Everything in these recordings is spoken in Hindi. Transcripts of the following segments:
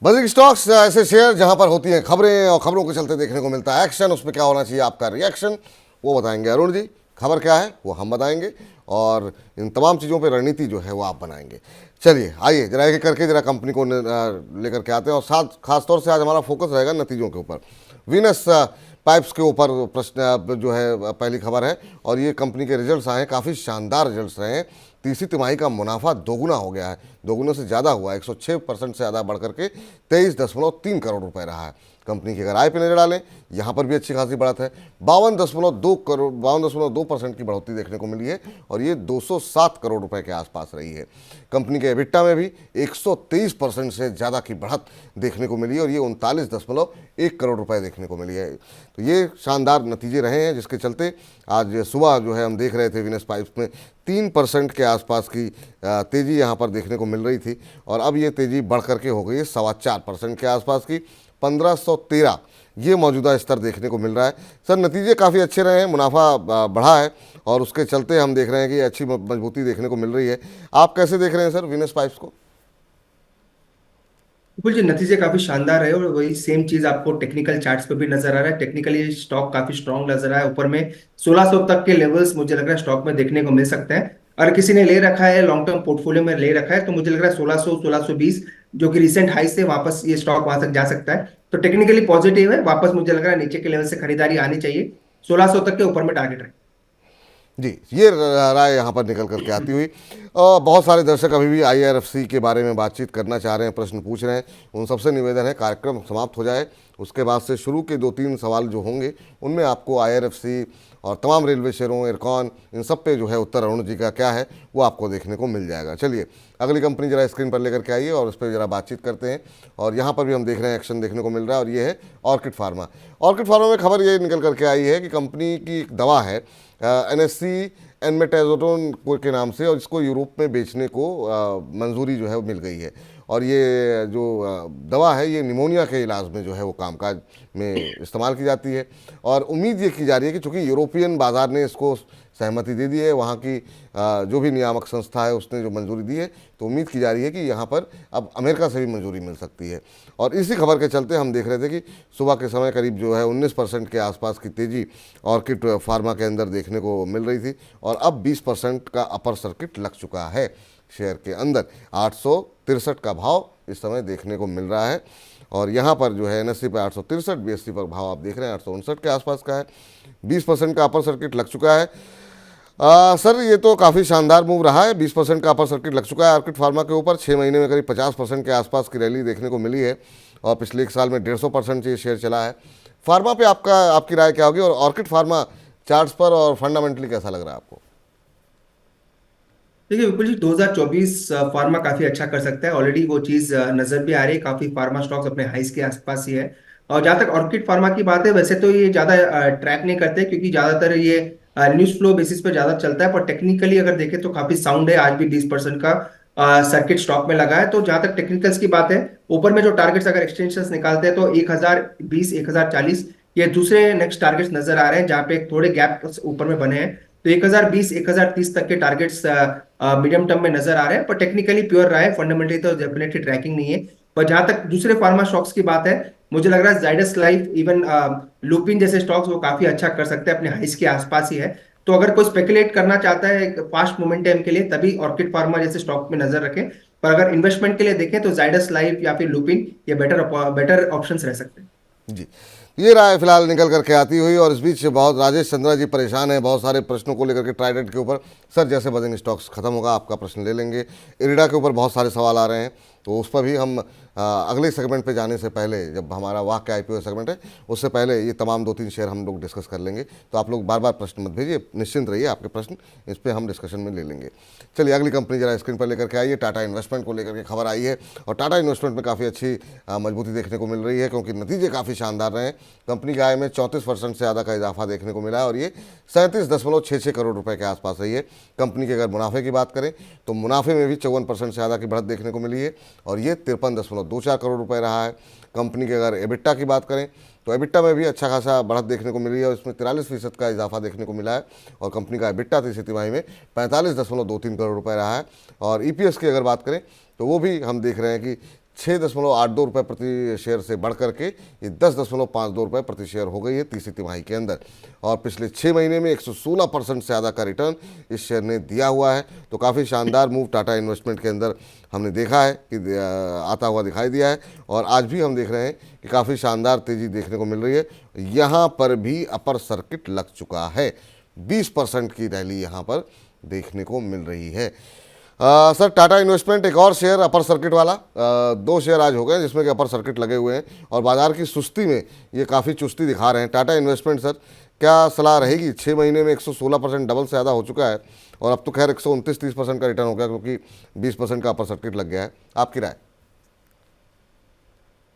बजिंग स्टॉक्स ऐसे शेयर जहां पर होती हैं खबरें और खबरों के चलते देखने को मिलता है एक्शन। उसमें क्या होना चाहिए आपका रिएक्शन, वो बताएंगे अरुण जी। खबर क्या है वो हम बताएंगे और इन तमाम चीज़ों पे रणनीति जो है वो आप बनाएंगे। चलिए आइए जरा एक करके जरा कंपनी को लेकर के आते हैं और साथ खास तौर से आज हमारा फोकस रहेगा नतीजों के ऊपर। वीनस पाइप्स के ऊपर प्रश्न जो है पहली खबर है और ये कंपनी के रिजल्ट्स आए हैं, काफ़ी शानदार रिजल्ट्स रहे हैं। तीसरी तिमाही का मुनाफा दोगुना हो गया है, दोगुने से ज़्यादा हुआ है, 106% से ज़्यादा बढ़ करके 23.3 करोड़ रुपए रहा है। कंपनी की अगर आय पे नजर डालें, यहाँ पर भी अच्छी खासी बढ़त है, 52.2% की बढ़ोतरी देखने को मिली है और ये 207 करोड़ रुपए के आसपास रही है। कंपनी के एबिटा में भी 123% से ज़्यादा की बढ़त देखने को मिली है और ये 39.1 करोड़ रुपए देखने को मिली है। तो ये शानदार नतीजे रहे हैं जिसके चलते आज सुबह जो है हम देख रहे थे वीनस पाइप्स में 3% के आसपास की तेज़ी यहाँ पर देखने को मिल रही थी और अब ये तेज़ी बढ़ करके हो गई है 4.25% के आसपास की, 1513 ये मौजूदा स्तर देखने को मिल रहा है। सर नतीजे काफ़ी अच्छे रहे हैं, मुनाफा बढ़ा है और उसके चलते हम देख रहे हैं कि अच्छी मजबूती देखने को मिल रही है। आप कैसे देख रहे हैं सर वीनस पाइप्स को? बिल्कुल जी, नतीजे काफी शानदार है और वही सेम चीज आपको टेक्निकल चार्ट्स पे भी नजर आ रहा है। टेक्निकली स्टॉक काफी स्ट्रांग नजर आ रहा है, ऊपर में 1600 तक के लेवल्स मुझे लग रहा है स्टॉक में देखने को मिल सकते हैं। अगर किसी ने ले रखा है, लॉन्ग टर्म पोर्टफोलियो में ले रखा है, तो मुझे लग रहा है 1600 1620 जो कि रिसेंट हाई से वापस ये स्टॉक वहां तक जा सकता है। तो टेक्निकली पॉजिटिव है, वापस मुझे लग रहा है नीचे के लेवल से खरीदारी आनी चाहिए। 1600 तक के ऊपर में टारगेट है। जी, ये राय यहाँ पर निकल करके आती हुई बहुत सारे दर्शक अभी भी आईआरएफसी के बारे में बातचीत करना चाह रहे हैं, प्रश्न पूछ रहे हैं। उन सबसे निवेदन है कार्यक्रम समाप्त हो जाए, उसके बाद से शुरू के 2-3 सवाल जो होंगे उनमें आपको आईआरएफसी और तमाम रेलवे शेयरों, इरकॉन, इन सब पे जो है उत्तर अरुण जी का क्या है वो आपको देखने को मिल जाएगा। चलिए अगली कंपनी जरा स्क्रीन पर लेकर के आइए और उस पर जरा बातचीत करते हैं। और यहाँ पर भी हम देख रहे हैं एक्शन देखने को मिल रहा है और ये है ऑर्किड फार्मा। ऑर्किड फार्मा में खबर ये निकल करके आई है कि कंपनी की एक दवा है एनएससी एनमेटाजोटोन के नाम से और इसको यूरोप में बेचने को मंजूरी जो है वो मिल गई है। और ये जो दवा है ये निमोनिया के इलाज में जो है वो कामकाज में इस्तेमाल की जाती है और उम्मीद ये की जा रही है कि चूँकि यूरोपियन बाज़ार ने इसको सहमति दे दी है, वहाँ की जो भी नियामक संस्था है उसने जो मंजूरी दी है, तो उम्मीद की जा रही है कि यहाँ पर अब अमेरिका से भी मंजूरी मिल सकती है। और इसी खबर के चलते हम देख रहे थे कि सुबह के समय करीब जो है 19% के आसपास की तेज़ी ऑर्किड फार्मा के अंदर देखने को मिल रही थी और अब 20% का अपर सर्किट लग चुका है शेयर के अंदर। 863 का भाव इस समय देखने को मिल रहा है और यहाँ पर जो है एनएससी पर 863, बीएससी पर भाव आप देख रहे हैं 859 के आसपास का है। 20% का अपर सर्किट लग चुका है। सर ये तो काफ़ी शानदार मूव रहा है, 20% का अपर सर्किट लग चुका है ऑर्किड फार्मा के ऊपर। 6 महीने में करीब 50% के आसपास की रैली देखने को मिली है और पिछले एक साल में 150% ये शेयर चला है। फार्मा पे आपकी राय क्या होगी और ऑर्किड फार्मा चार्ट्स पर और फंडामेंटली कैसा लग रहा है आपको? देखिए विपुल जी, 2024 फार्मा काफी अच्छा कर सकता है। ऑलरेडी वो चीज नजर भी आ रही है, काफी फार्मा स्टॉक्स अपने हाइस के आसपास ही है। और जहां तक ऑर्किड फार्मा की बात है, वैसे तो ये ज्यादा ट्रैक नहीं करते क्योंकि ज्यादातर ये न्यूज फ्लो बेसिस पे ज्यादा चलता है, पर टेक्निकली अगर देखें तो काफी साउंड है। आज भी 20% का सर्किट स्टॉक में लगा है। तो जहां तक टेक्निकल्स की बात है, ऊपर में जो टारगेट्स अगर एक्सटेंशन निकालते हैं तो 1020 1040 ये दूसरे नेक्स्ट टारगेट्स नजर आ रहे हैं, जहां पे थोड़े गैप ऊपर में बने हैं। तो 1020 1030 तक के टारगेट्स मीडियम टर्म में नजर आ रहे हैं, पर टेक्निकली प्योर रहा है, फंडामेंटली तो डेफिनेटली ट्रैकिंग नहीं है। पर जहां तक दूसरे फार्मा स्टॉक्स की बात है, मुझे लग रहा है जाइडस लाइफ, इवन लुपिन जैसे स्टॉक्स वो काफी अच्छा कर सकते हैं, अपने हाइस के आसपास ही है। तो अगर कोई स्पेकुलेट करना चाहता है फास्ट मोमेंटम के लिए, तभी ऑर्किड फार्मा जैसे स्टॉक में नजर रखें। पर अगर इन्वेस्टमेंट के लिए देखें तो जाइडस लाइफ या फिर लुपिन ये बेटर बेटर ऑप्शंस रह सकते हैं। जी, ये राय फिलहाल निकल करके आती हुई और इस बीच बहुत राजेश चंद्रा जी परेशान हैं बहुत सारे प्रश्नों को लेकर के ट्राइडेंट के ऊपर। सर जैसे बजिंग स्टॉक्स खत्म होगा आपका प्रश्न ले लेंगे। इरिडा के ऊपर बहुत सारे सवाल आ रहे हैं तो उस पर भी हम अगले सेगमेंट पे जाने से पहले, जब हमारा वाक्य आईपीओ सेगमेंट है उससे पहले ये तमाम 2-3 शेयर हम लोग डिस्कस कर लेंगे। तो आप लोग बार बार प्रश्न मत भेजिए, निश्चिंत रहिए, आपके प्रश्न इस पर हम डिस्कशन में ले लेंगे। चलिए अगली कंपनी जरा स्क्रीन पर लेकर के आइए। टाटा इन्वेस्टमेंट को लेकर के खबर आई है और टाटा इन्वेस्टमेंट में काफ़ी अच्छी मजबूती देखने को मिल रही है क्योंकि नतीजे काफ़ी शानदार रहे हैं। कंपनी की आय में 34% से ज़्यादा का इजाफा देखने को मिला है और ये 37.66 करोड़ रुपए के आसपास रही है। कंपनी के अगर मुनाफे की बात करें तो मुनाफे में भी 54% से ज़्यादा की बढ़त देखने को मिली है और ये 53.24 करोड़ रुपए रहा है। कंपनी के अगर एबिटा की बात करें तो एबिटा में भी अच्छा खासा बढ़त देखने को मिली है और इसमें 43% का इजाफा देखने को मिला है और कंपनी का एबिटा तीसरी तिमाही में 45.23 करोड़ रुपए रहा है। और ईपीएस की अगर बात करें तो वो भी हम देख रहे हैं कि 6.82 रुपये प्रति शेयर से बढ़ करके ये 10.52 रुपये प्रति शेयर हो गई है तीसरी तिमाही के अंदर। और पिछले 6 महीने में 116% से ज़्यादा का रिटर्न इस शेयर ने दिया हुआ है। तो काफ़ी शानदार मूव टाटा इन्वेस्टमेंट के अंदर हमने देखा है कि आता हुआ दिखाई दिया है। और आज भी हम देख रहे हैं कि काफ़ी शानदार तेज़ी देखने को मिल रही है। यहाँ पर भी अपर सर्किट लग चुका है, 20% की रैली यहाँ पर देखने को मिल रही है। सर, टाटा इन्वेस्टमेंट एक और शेयर अपर सर्किट वाला, 2 शेयर आज हो गए जिसमें कि अपर सर्किट लगे हुए हैं और बाजार की सुस्ती में ये काफ़ी चुस्ती दिखा रहे हैं। टाटा इन्वेस्टमेंट सर, क्या सलाह रहेगी? 6 महीने में 116% डबल से ज़्यादा हो चुका है और अब तो खैर 129-30% का रिटर्न हो गया क्योंकि 20% का अपर सर्किट लग गया है। आपकी राय?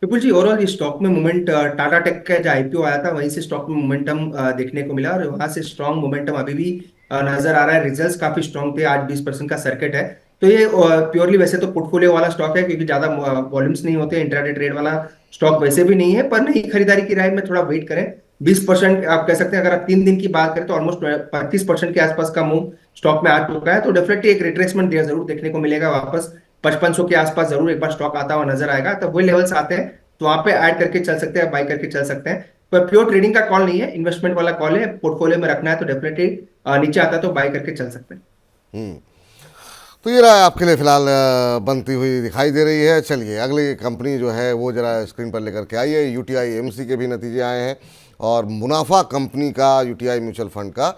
विपुल जी, ओवरऑल इस स्टॉक में मोमेंट टाटा टेक का जो आईपीओ आया था वहीं से स्टॉक में मोमेंटम देखने को मिला और वहां से स्ट्रॉन्ग मोमेंटम अभी भी नजर आ रहा है। रिजल्ट्स काफी स्ट्रॉन्ग थे, आज 20% का सर्किट है। तो ये प्योरली वैसे तो पोर्टफोलियो वाला स्टॉक है क्योंकि ज्यादा वॉल्यूम्स नहीं होते, इंट्राडे ट्रेड वाला स्टॉक वैसे भी नहीं है, पर नई खरीदारी की राय में थोड़ा वेट करें। 20% आप कह सकते हैं, अगर आप 3 दिन की बात करें तो ऑलमोस्ट 35% के आसपास का मूव स्टॉक में आ चुका है। तो डेफिनेटली एक रिट्रेसमेंट जरूर देखने को मिलेगा, वापस 5500 के आसपास जरूर एक बार स्टॉक आता हुआ नजर आएगा। तो वही लेवल्स आते हैं तो वहां पे ऐड करके चल सकते हैं, बाय करके चल सकते हैं। पर प्योर ट्रेडिंग का कॉल नहीं है, इन्वेस्टमेंट वाला कॉल है। पोर्टफोलियो में रखना है तो डेफिनेटली नीचे आता है तो बाय करके चल सकते हैं। तो ये राय आपके लिए फिलहाल बनती हुई दिखाई दे रही है। चलिए अगली कंपनी जो है वो जरा स्क्रीन पर लेकर के आइए। यूटीआई एमसी के भी नतीजे आए हैं और मुनाफा कंपनी का, यूटीआई म्यूचुअल फंड का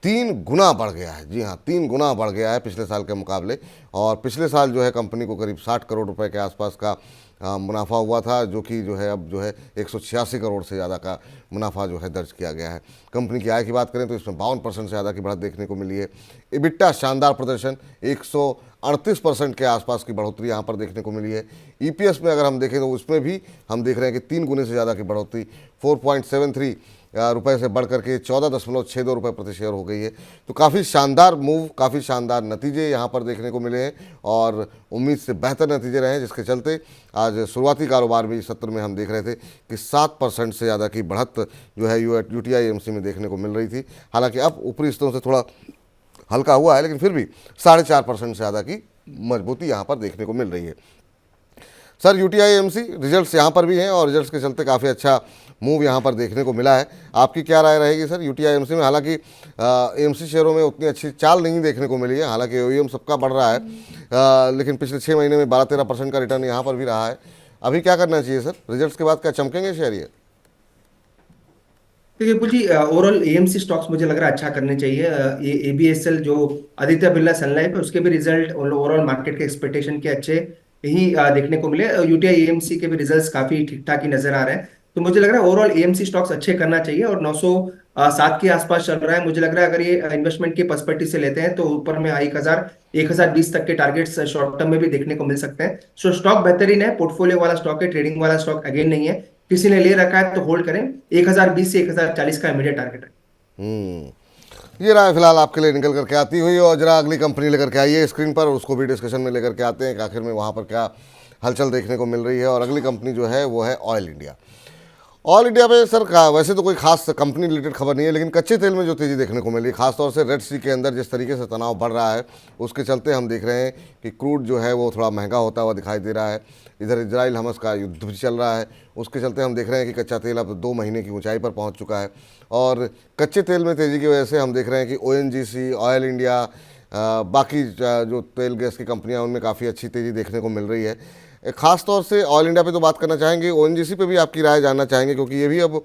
3 गुना बढ़ गया है। जी हाँ, 3 गुना बढ़ गया है पिछले साल के मुकाबले। और पिछले साल जो है कंपनी को करीब 60 करोड़ रुपए के आसपास का मुनाफा हुआ था, जो कि जो है अब जो है 186 करोड़ से ज़्यादा का मुनाफा जो है दर्ज किया गया है। कंपनी की आय की बात करें तो इसमें 52% से ज़्यादा की बढ़त देखने को मिली है। इबिट्टा शानदार प्रदर्शन, 138% के आसपास की बढ़ोतरी यहाँ पर देखने को मिली है। ईपीएस में अगर हम देखें तो उसमें भी हम देख रहे हैं कि 3 गुने से ज़्यादा की बढ़ोतरी, 4.73 रुपये से बढ़ करके 14.62 रुपये प्रति शेयर हो गई है। तो काफ़ी शानदार मूव, काफ़ी शानदार नतीजे यहाँ पर देखने को मिले हैं और उम्मीद से बेहतर नतीजे रहे, जिसके चलते आज शुरुआती कारोबार में इस सत्र में हम देख रहे थे कि 7% से ज़्यादा की बढ़त जो है यूटीआई एमसी में देखने को मिल रही थी। हालांकि अब ऊपरी स्तरों से थोड़ा हल्का हुआ है, लेकिन फिर भी 4.5% से ज़्यादा की मजबूती यहाँ पर देखने को मिल रही है। सर, यूटीआई एमसी रिजल्ट्स यहाँ पर भी हैं और रिजल्ट्स के चलते काफ़ी अच्छा मूव यहाँ पर देखने को मिला है। आपकी क्या राय रहेगी सर यूटीआई एमसी में? हालांकि एमसी शेयरों में उतनी अच्छी चाल नहीं देखने को मिली है, हालांकि ओईएम सबका बढ़ रहा है, लेकिन पिछले 6 महीने में 12-13% का रिटर्न यहाँ पर भी रहा है। अभी क्या करना चाहिए सर? रिजल्ट्स के बाद क्या चमकेंगे शेयर ये? देखिए विपुल जी, ओवरऑल एएमसी स्टॉक्स मुझे लग रहा है अच्छा करने चाहिए। ये एबीएसएल जो आदित्य बिरला सन लाइफ है उसके भी रिजल्ट ओवरऑल मार्केट के एक्सपेक्टेशन के अच्छे ही देखने को मिले। यूटीआई एएमसी के भी रिजल्ट्स काफी ठीक ठाक ही नजर आ रहे हैं। तो मुझे लग रहा है ओवरऑल एएमसी स्टॉक्स अच्छे करना चाहिए और 907 के आसपास चल रहा है। मुझे लग रहा है अगर ये इन्वेस्टमेंट के पर्सपेक्टिव से लेते हैं तो ऊपर में 1020 तक के टारगेट्स शॉर्ट टर्म में भी देखने को मिल सकते हैं। सो स्टॉक बेहतरीन है, पोर्टफोलियो वाला स्टॉक है, ट्रेडिंग वाला स्टॉक अगेन नहीं है। किसी ने ले रखा है तो होल्ड करें। 1020 से 1040 का इमीडिएट टारगेट है। ये राय फिलहाल आपके लिए निकल करके आती हुई और जरा अगली कंपनी लेकर के आइए स्क्रीन पर, उसको भी डिस्कशन में लेकर के आते हैं कि आखिर में वहाँ पर क्या हलचल देखने को मिल रही है। और अगली कंपनी जो है वो है ऑयल इंडिया। ऑयल इंडिया में सर वैसे तो कोई खास कंपनी रिलेटेड खबर नहीं है, लेकिन कच्चे तेल में जो तेज़ी देखने को मिली, खासतौर से रेड सी के अंदर जिस तरीके से तनाव बढ़ रहा है उसके चलते हम देख रहे हैं कि क्रूड जो है वो थोड़ा महंगा होता हुआ दिखाई दे रहा है। इधर इजराइल हमस का युद्ध भी चल रहा है, उसके चलते हम देख रहे हैं कि कच्चा तेल अब 2 महीने की ऊंचाई पर पहुंच चुका है। और कच्चे तेल में तेज़ी की वजह से हम देख रहे हैं कि ओएनजीसी, ऑयल इंडिया, बाकी जो तेल गैस की कंपनियां उनमें काफ़ी अच्छी तेज़ी देखने को मिल रही है। खास तौर से ऑयल इंडिया पे तो बात करना चाहेंगे, ओएनजीसी पे भी आपकी राय जानना चाहेंगे क्योंकि ये भी अब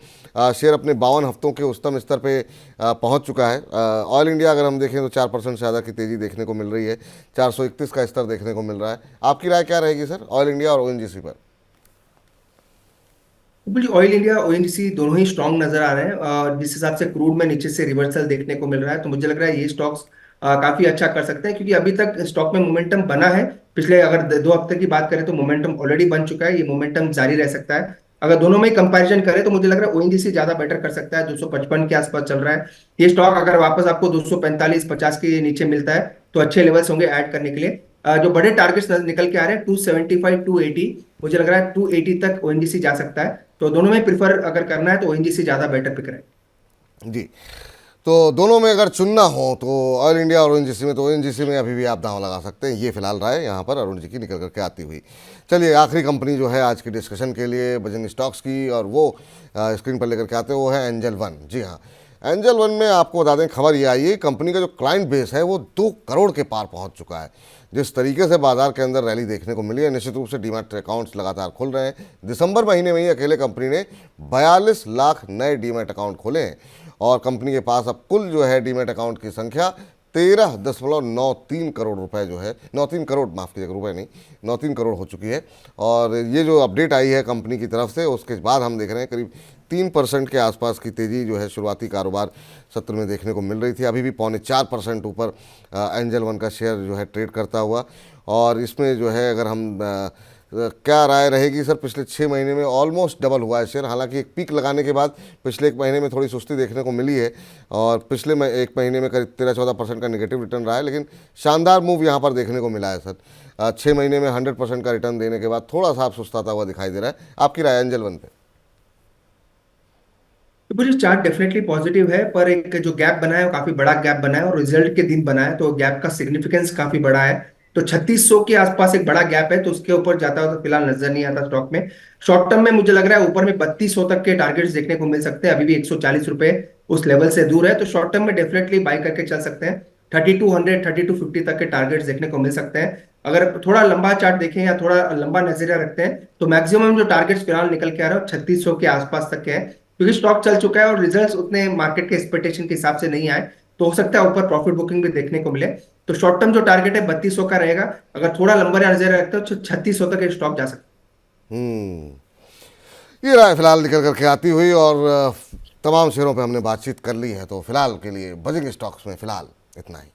शेयर अपने 52 हफ्तों के उच्चतम स्तर पे पहुंच चुका है। ऑयल इंडिया अगर हम देखें तो 4% से ज़्यादा की तेज़ी देखने को मिल रही है, 431 का स्तर देखने को मिल रहा है। आपकी राय क्या रहेगी सर ऑयल इंडिया और ओएनजीसी पर? ऑयल इंडिया ओएनजीसी दोनों ही स्ट्रांग नजर आ रहे हैं और जिस हिसाब से क्रूड में नीचे से रिवर्सल देखने को मिल रहा है तो मुझे लग रहा है ये स्टॉक्स काफी अच्छा कर सकते हैं क्योंकि अभी तक स्टॉक में मोमेंटम बना है। पिछले अगर 2 हफ्ते की बात करें तो मोमेंटम ऑलरेडी बन चुका है, ये मोमेंटम जारी रह सकता है। अगर दोनों में कंपैरिजन करें तो मुझे लग रहा है ओएनजीसी ज्यादा बेटर कर सकता है, 255 के आसपास चल रहा है ये स्टॉक। अगर वापस आपको 245-50 के नीचे मिलता है तो अच्छे लेवल्स होंगे ऐड करने के लिए। जो बड़े टारगेट्स निकल के आ रहे हैं 275, 280, मुझे लग रहा है 280 तक ओएनजीसी जा सकता है। तो दोनों में प्रिफर अगर करना है तो ओएनजीसी ज्यादा बेटर पिक है। जी, तो दोनों में अगर चुनना हो तो ऑयल इंडिया और ओएनजीसी में, तो ओएनजीसी में अभी भी आप दांव लगा सकते हैं। ये फिलहाल राय यहाँ पर अरुण जी की निकल करके आती हुई। चलिए आखिरी कंपनी जो है आज की डिस्कशन के लिए बजिंग स्टॉक्स की, और वो स्क्रीन पर लेकर के आते हैं, वो है एंजल वन। जी हाँ, एंजल वन में आपको बता दें, खबर ये आई है कंपनी का जो क्लाइंट बेस है वो 2 करोड़ के पार पहुंच चुका है। जिस तरीके से बाजार के अंदर रैली देखने को मिली है, निश्चित रूप से डीमैट अकाउंट्स लगातार खुल रहे हैं। दिसंबर महीने में ही अकेले कंपनी ने 42 लाख नए डीमैट अकाउंट खोले हैं और कंपनी के पास अब कुल जो है डीमैट अकाउंट की संख्या 13.93 करोड़ रुपए जो है, 93 करोड़, माफ़ कीजिएगा, रुपए नहीं, 93 करोड़ हो चुकी है। और ये जो अपडेट आई है कंपनी की तरफ से, उसके बाद हम देख रहे हैं करीब 3% के आसपास की तेज़ी जो है शुरुआती कारोबार सत्र में देखने को मिल रही थी। अभी भी 0.4% ऊपर एंजल वन का शेयर जो है ट्रेड करता हुआ। और इसमें जो है अगर हम क्या राय रहेगी सर, पिछले 6 महीने में ऑलमोस्ट डबल हुआ है शेयर। हालांकि एक पीक लगाने के बाद पिछले 1 महीने में थोड़ी सुस्ती देखने को मिली है और पिछले 1 महीने में करीब 13-14% का नेगेटिव रिटर्न रहा है, लेकिन शानदार मूव यहाँ पर देखने को मिला है सर। 6 महीने में 100% का रिटर्न देने के बाद थोड़ा सा आप सुस्ताता हुआ दिखाई दे रहा है। आपकी राय एंजल वन पे? तो मुझे चार्ट डेफिनेटली पॉजिटिव है, पर एक जो गैप बना है वो काफी बड़ा गैप बना है और रिजल्ट के दिन बना है, तो गैप का सिग्निफिकेंस काफी बड़ा है। तो 3600 के आसपास एक बड़ा गैप है, तो उसके ऊपर जाता हुआ तो फिलहाल नजर नहीं आता स्टॉक में। शॉर्ट टर्म में मुझे लग रहा है ऊपर में 3200 तक के टारगेट्स देखने को मिल सकते हैं। अभी भी 140 रुपए उस लेवल से दूर है, तो शॉर्ट टर्म में डेफिनेटली बाय करके चल सकते हैं। 3200 3250 तक के टारगेट्स देखने को मिल सकते हैं। अगर थोड़ा लंबा चार्ट देखें या थोड़ा लंबा नजरिया रखते हैं तो मैक्सिमम जो टारगेट्स फिलहाल निकल के आ रहे हैं 3600 के आसपास तक के हैं, क्योंकि स्टॉक चल चुका है और रिजल्ट्स उतने मार्केट के एक्सपेक्टेशन के हिसाब से नहीं आए, तो हो सकता है ऊपर प्रॉफिट बुकिंग भी देखने को मिले। तो शॉर्ट टर्म जो टारगेट है 3200 का रहेगा। अगर थोड़ा लंबा नजर रखते हो तो 3600 तक ये स्टॉक जा सकता ये राय फिलहाल निकल करके आती हुई और तमाम शेयरों पे हमने बातचीत कर ली है। तो फिलहाल के लिए बजिंग स्टॉक्स में फिलहाल इतना ही।